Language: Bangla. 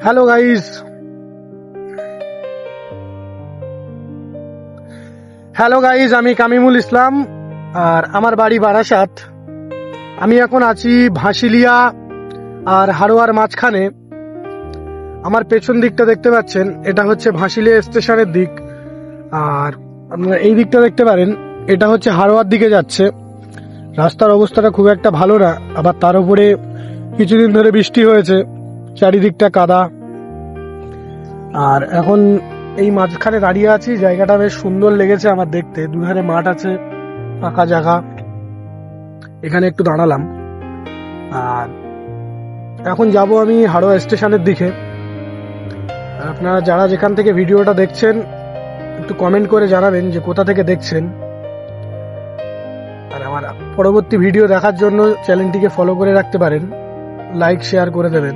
হ্যালো গাইস, আমি কামিমুল ইসলাম আর আমার বাড়ি বারাসাত। আমি এখন আছি ভাসিলিয়া আর হারোয়ার মাঝখানে। আমার পেছন দিকটা দেখতে পাচ্ছেন, এটা হচ্ছে ভাসিলিয়া স্টেশনের দিক, আর আপনারা এই দিকটা দেখতে পারেন, এটা হচ্ছে হারোয়ার দিকে যাচ্ছে। রাস্তার অবস্থাটা খুব একটা ভালো না, আবার তার উপরে কিছুদিন ধরে বৃষ্টি হয়েছে, চারিদিকটা কাদা। আর এখন এই মাঝখানে দাঁড়িয়ে আছি, জায়গাটা বেশ সুন্দর লেগেছে আমার দেখতে। দুধারে মাঠ আছে, ফাঁকা জায়গা, এখানে একটু দাঁড়ালাম। আর এখন যাব আমি হাড়োয়া স্টেশনের দিকে। আর আপনারা যারা যেখান থেকে ভিডিওটা দেখছেন একটু কমেন্ট করে জানাবেন যে কোথা থেকে দেখছেন। আর আমার পরবর্তী ভিডিও দেখার জন্য চ্যানেলটিকে ফলো করে রাখতে পারেন, লাইক শেয়ার করে দেবেন।